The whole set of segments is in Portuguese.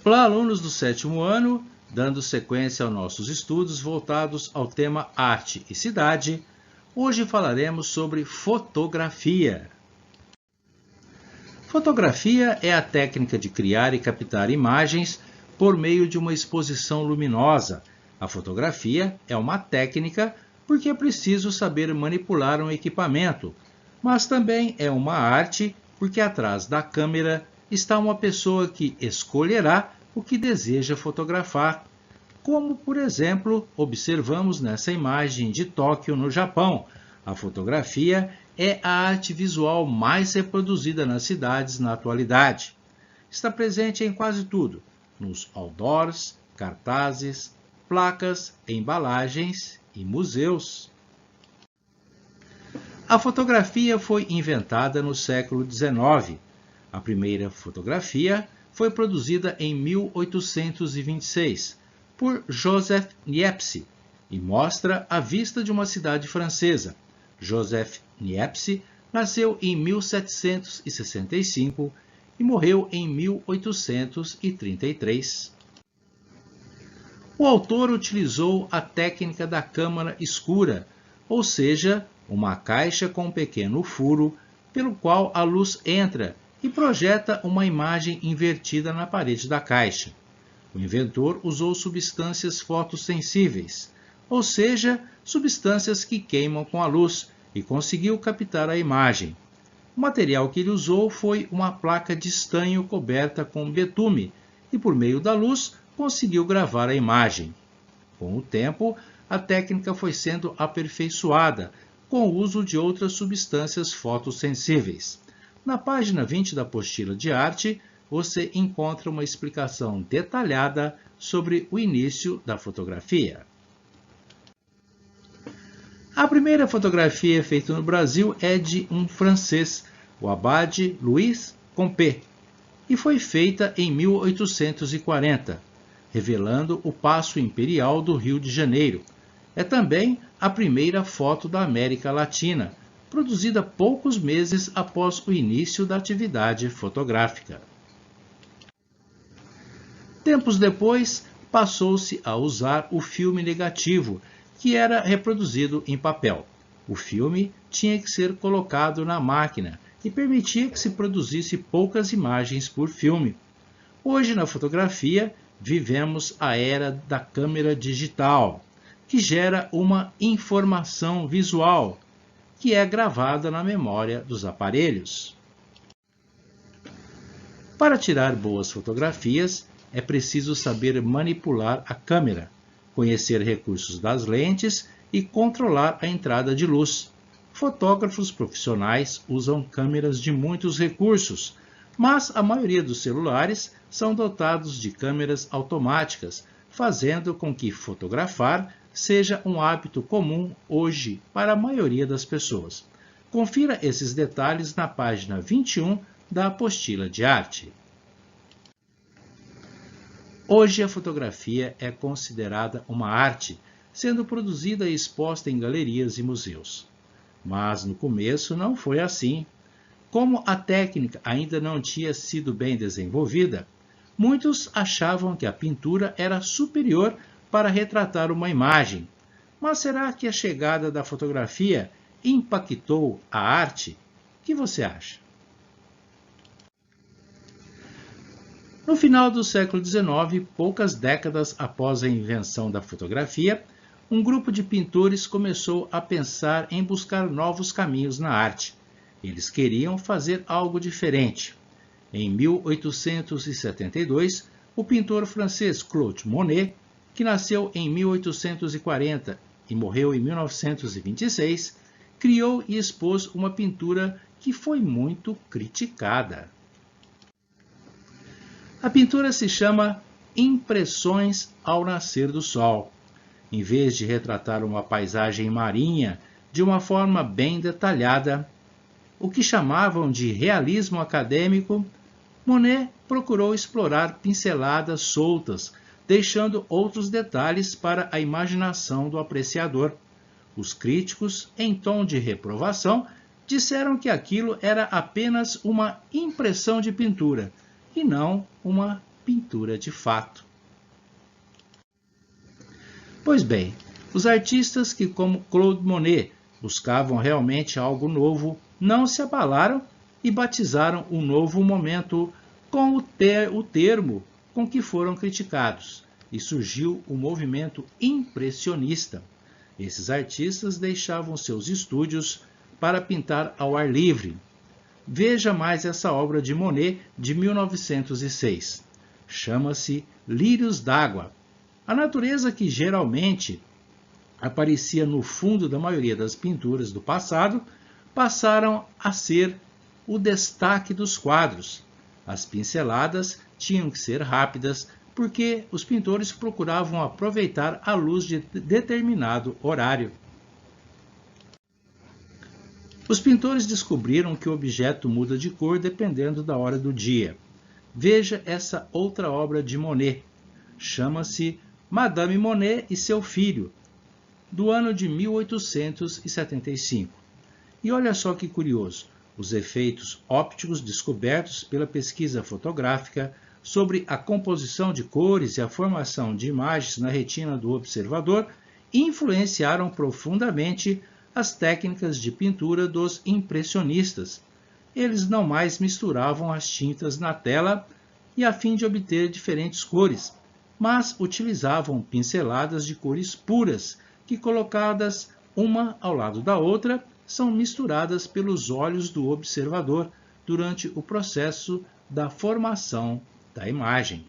Olá, alunos do 7º ano, dando sequência aos nossos estudos voltados ao tema Arte e Cidade, hoje falaremos sobre fotografia. Fotografia é a técnica de criar e captar imagens por meio de uma exposição luminosa. A fotografia é uma técnica porque é preciso saber manipular um equipamento, mas também é uma arte porque atrás da câmera está uma pessoa que escolherá o que deseja fotografar, como, por exemplo, observamos nessa imagem de Tóquio, no Japão. A fotografia é a arte visual mais reproduzida nas cidades na atualidade. Está presente em quase tudo, nos outdoors, cartazes, placas, embalagens e museus. A fotografia foi inventada no século XIX. A primeira fotografia foi produzida em 1826 por Joseph Niepce e mostra a vista de uma cidade francesa. Joseph Niepce nasceu em 1765 e morreu em 1833. O autor utilizou a técnica da câmara escura, ou seja, uma caixa com um pequeno furo pelo qual a luz entra e projeta uma imagem invertida na parede da caixa. O inventor usou substâncias fotossensíveis, ou seja, substâncias que queimam com a luz, e conseguiu captar a imagem. O material que ele usou foi uma placa de estanho coberta com betume, e por meio da luz conseguiu gravar a imagem. Com o tempo, a técnica foi sendo aperfeiçoada, com o uso de outras substâncias fotossensíveis. Na página 20 da apostila de arte, você encontra uma explicação detalhada sobre o início da fotografia. A primeira fotografia feita no Brasil é de um francês, o abade Louis Compé, e foi feita em 1840, revelando o Paço Imperial do Rio de Janeiro. É também a primeira foto da América Latina, produzida poucos meses após o início da atividade fotográfica. Tempos depois, passou-se a usar o filme negativo, que era reproduzido em papel. O filme tinha que ser colocado na máquina e permitia que se produzisse poucas imagens por filme. Hoje, na fotografia, vivemos a era da câmera digital, que gera uma informação visual, que é gravada na memória dos aparelhos. Para tirar boas fotografias, é preciso saber manipular a câmera, conhecer recursos das lentes e controlar a entrada de luz. Fotógrafos profissionais usam câmeras de muitos recursos, mas a maioria dos celulares são dotados de câmeras automáticas, fazendo com que fotografar seja um hábito comum hoje para a maioria das pessoas. Confira esses detalhes na página 21 da apostila de arte. Hoje a fotografia é considerada uma arte, sendo produzida e exposta em galerias e museus. Mas no começo não foi assim. Como a técnica ainda não tinha sido bem desenvolvida, muitos achavam que a pintura era superior para retratar uma imagem. Mas será que a chegada da fotografia impactou a arte? O que você acha? No final do século XIX, poucas décadas após a invenção da fotografia, um grupo de pintores começou a pensar em buscar novos caminhos na arte. Eles queriam fazer algo diferente. Em 1872, o pintor francês Claude Monet, que nasceu em 1840 e morreu em 1926, criou e expôs uma pintura que foi muito criticada. A pintura se chama Impressões ao Nascer do Sol. Em vez de retratar uma paisagem marinha de uma forma bem detalhada, o que chamavam de realismo acadêmico, Monet procurou explorar pinceladas soltas, deixando outros detalhes para a imaginação do apreciador. Os críticos, em tom de reprovação, disseram que aquilo era apenas uma impressão de pintura e não uma pintura de fato. Pois bem, os artistas que, como Claude Monet, buscavam realmente algo novo, não se abalaram e batizaram um novo momento com o termo com que foram criticados, e surgiu o movimento impressionista. Esses artistas deixavam seus estúdios para pintar ao ar livre. Veja mais essa obra de Monet de 1906. Chama-se Lírios d'Água. A natureza que geralmente aparecia no fundo da maioria das pinturas do passado passaram a ser o destaque dos quadros. As pinceladas tinham que ser rápidas, porque os pintores procuravam aproveitar a luz de determinado horário. Os pintores descobriram que o objeto muda de cor dependendo da hora do dia. Veja essa outra obra de Monet. Chama-se Madame Monet e seu filho, do ano de 1875. E olha só que curioso, os efeitos ópticos descobertos pela pesquisa fotográfica sobre a composição de cores e a formação de imagens na retina do observador influenciaram profundamente as técnicas de pintura dos impressionistas. Eles não mais misturavam as tintas na tela e a fim de obter diferentes cores, mas utilizavam pinceladas de cores puras, que colocadas uma ao lado da outra, são misturadas pelos olhos do observador durante o processo da formação da imagem.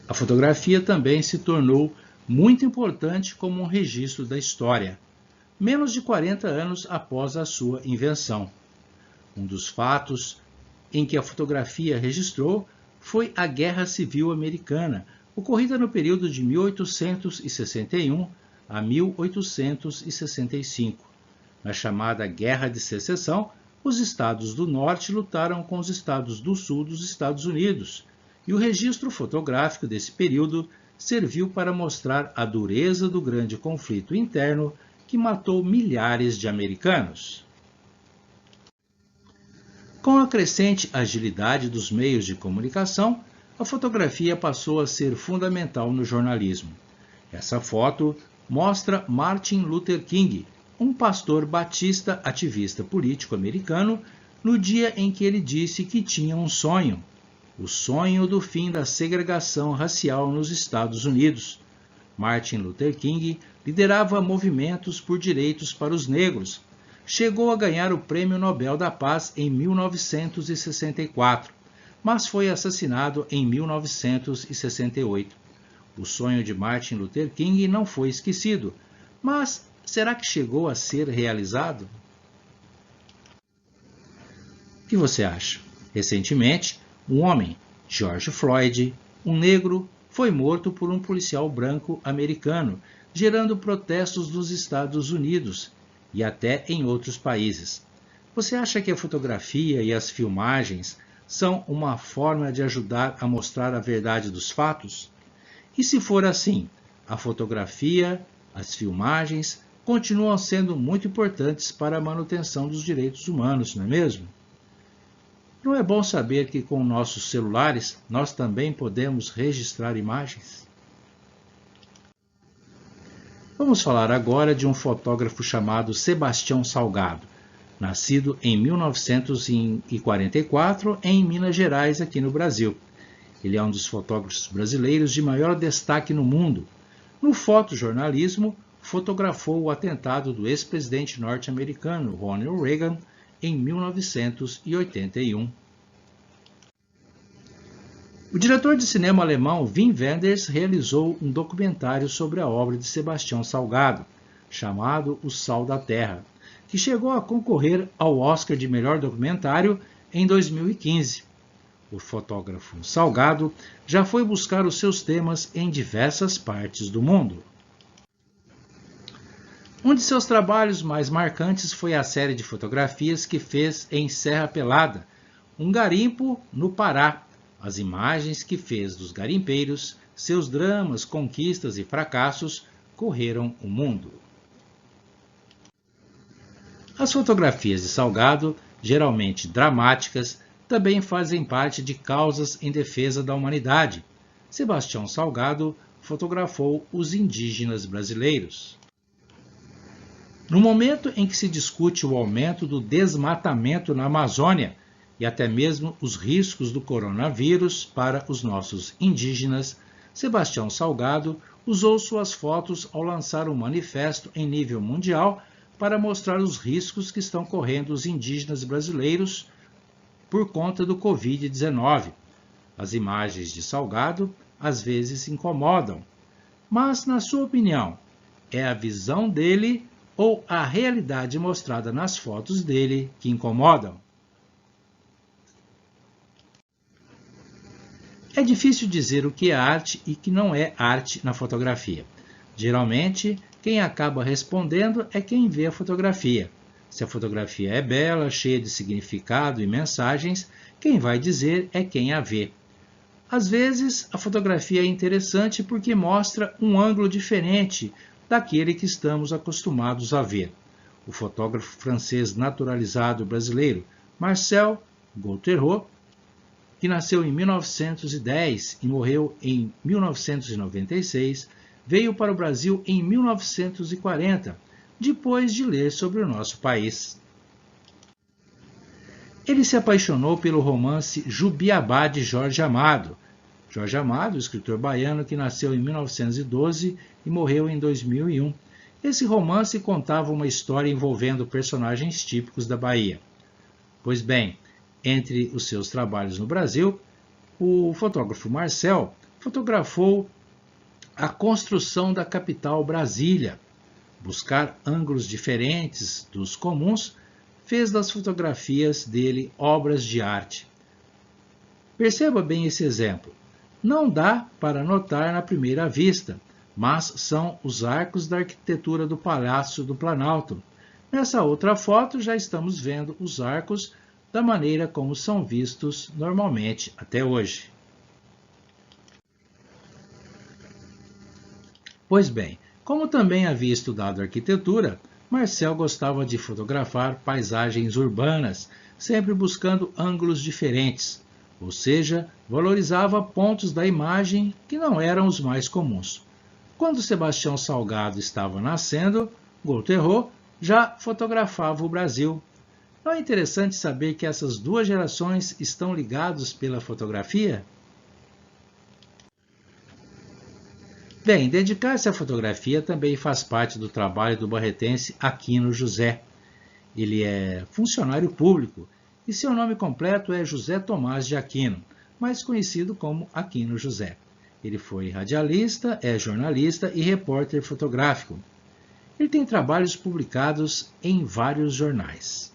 A fotografia também se tornou muito importante como um registro da história, menos de 40 anos após a sua invenção. Um dos fatos em que a fotografia registrou foi a Guerra Civil Americana, ocorrida no período de 1861 a 1865. Na chamada Guerra de Secessão, os estados do norte lutaram com os estados do sul dos Estados Unidos, e o registro fotográfico desse período serviu para mostrar a dureza do grande conflito interno que matou milhares de americanos. Com a crescente agilidade dos meios de comunicação, a fotografia passou a ser fundamental no jornalismo. Essa foto mostra Martin Luther King, um pastor batista ativista político americano, no dia em que ele disse que tinha um sonho, o sonho do fim da segregação racial nos Estados Unidos. Martin Luther King liderava movimentos por direitos para os negros. Chegou a ganhar o Prêmio Nobel da Paz em 1964, mas foi assassinado em 1968. O sonho de Martin Luther King não foi esquecido, mas será que chegou a ser realizado? O que você acha? Recentemente, um homem, George Floyd, um negro, foi morto por um policial branco americano, gerando protestos nos Estados Unidos e até em outros países. Você acha que a fotografia e as filmagens são uma forma de ajudar a mostrar a verdade dos fatos? E se for assim, a fotografia, as filmagens continuam sendo muito importantes para a manutenção dos direitos humanos, não é mesmo? Não é bom saber que com nossos celulares nós também podemos registrar imagens? Vamos falar agora de um fotógrafo chamado Sebastião Salgado, nascido em 1944 em Minas Gerais, aqui no Brasil. Ele é um dos fotógrafos brasileiros de maior destaque no mundo. No fotojornalismo, fotografou o atentado do ex-presidente norte-americano Ronald Reagan em 1981. O diretor de cinema alemão Wim Wenders realizou um documentário sobre a obra de Sebastião Salgado, chamado O Sal da Terra, que chegou a concorrer ao Oscar de melhor documentário em 2015. O fotógrafo Salgado já foi buscar os seus temas em diversas partes do mundo. Um de seus trabalhos mais marcantes foi a série de fotografias que fez em Serra Pelada, um garimpo no Pará. As imagens que fez dos garimpeiros, seus dramas, conquistas e fracassos correram o mundo. As fotografias de Salgado, geralmente dramáticas, também fazem parte de causas em defesa da humanidade. Sebastião Salgado fotografou os indígenas brasileiros. No momento em que se discute o aumento do desmatamento na Amazônia e até mesmo os riscos do coronavírus para os nossos indígenas, Sebastião Salgado usou suas fotos ao lançar um manifesto em nível mundial para mostrar os riscos que estão correndo os indígenas brasileiros por conta do Covid-19. As imagens de Salgado às vezes incomodam, mas, na sua opinião, é a visão dele ou a realidade mostrada nas fotos dele que incomodam? É difícil dizer o que é arte e que não é arte na fotografia. Geralmente, quem acaba respondendo é quem vê a fotografia. Se a fotografia é bela, cheia de significado e mensagens, quem vai dizer é quem a vê. Às vezes, a fotografia é interessante porque mostra um ângulo diferente daquele que estamos acostumados a ver. O fotógrafo francês naturalizado brasileiro Marcel Gauthieron, que nasceu em 1910 e morreu em 1996, veio para o Brasil em 1940, depois de ler sobre o nosso país. Ele se apaixonou pelo romance Jubiabá de Jorge Amado. Jorge Amado, escritor baiano que nasceu em 1912 e morreu em 2001. Esse romance contava uma história envolvendo personagens típicos da Bahia. Pois bem, entre os seus trabalhos no Brasil, o fotógrafo Marcel fotografou a construção da capital Brasília. Buscar ângulos diferentes dos comuns fez das fotografias dele obras de arte. Perceba bem esse exemplo. Não dá para notar na primeira vista, mas são os arcos da arquitetura do Palácio do Planalto. Nessa outra foto já estamos vendo os arcos da maneira como são vistos normalmente até hoje. Pois bem, como também havia estudado arquitetura, Marcel gostava de fotografar paisagens urbanas, sempre buscando ângulos diferentes, ou seja, valorizava pontos da imagem que não eram os mais comuns. Quando Sebastião Salgado estava nascendo, Gauthieron já fotografava o Brasil. Não é interessante saber que essas duas gerações estão ligadas pela fotografia? Bem, dedicar-se à fotografia também faz parte do trabalho do barretense Aquino José. Ele é funcionário público e seu nome completo é José Tomás de Aquino, mais conhecido como Aquino José. Ele foi radialista, é jornalista e repórter fotográfico. Ele tem trabalhos publicados em vários jornais.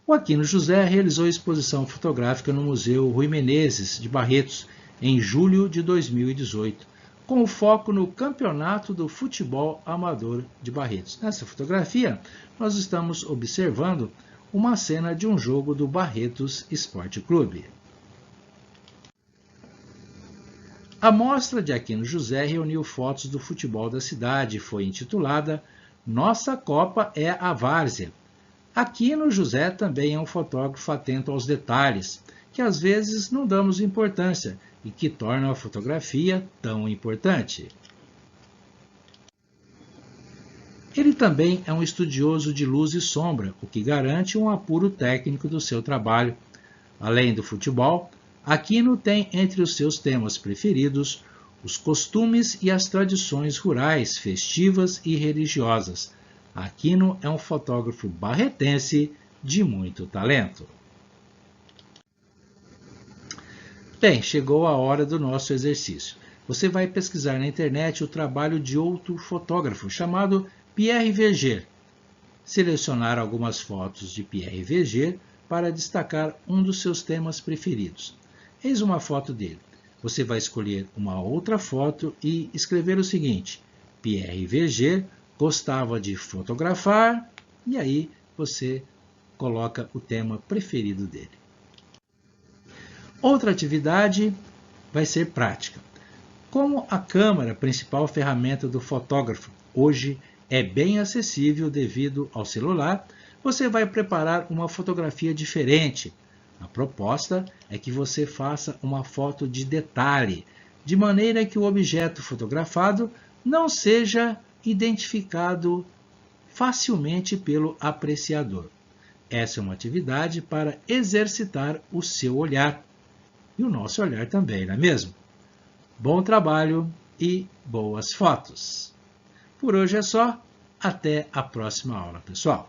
O Aquino José realizou exposição fotográfica no Museu Rui Menezes de Barretos, em julho de 2018, com o foco no Campeonato do Futebol Amador de Barretos. Nessa fotografia, nós estamos observando uma cena de um jogo do Barretos Esporte Clube. A mostra de Aquino José reuniu fotos do futebol da cidade e foi intitulada Nossa Copa é a Várzea. Aquino José também é um fotógrafo atento aos detalhes, que às vezes não damos importância e que tornam a fotografia tão importante. Ele também é um estudioso de luz e sombra, o que garante um apuro técnico do seu trabalho. Além do futebol, Aquino tem entre os seus temas preferidos os costumes e as tradições rurais, festivas e religiosas. Aquino é um fotógrafo barretense de muito talento. Bem, chegou a hora do nosso exercício. Você vai pesquisar na internet o trabalho de outro fotógrafo chamado Pierre Verger. Selecionar algumas fotos de Pierre Verger para destacar um dos seus temas preferidos. Eis uma foto dele. Você vai escolher uma outra foto e escrever o seguinte: Pierre Verger gostava de fotografar, e aí você coloca o tema preferido dele. Outra atividade vai ser prática. Como a câmera, principal ferramenta do fotógrafo, hoje é bem acessível devido ao celular, você vai preparar uma fotografia diferente. A proposta é que você faça uma foto de detalhe, de maneira que o objeto fotografado não seja identificado facilmente pelo apreciador. Essa é uma atividade para exercitar o seu olhar e o nosso olhar também, não é mesmo? Bom trabalho e boas fotos! Por hoje é só. Até a próxima aula, pessoal!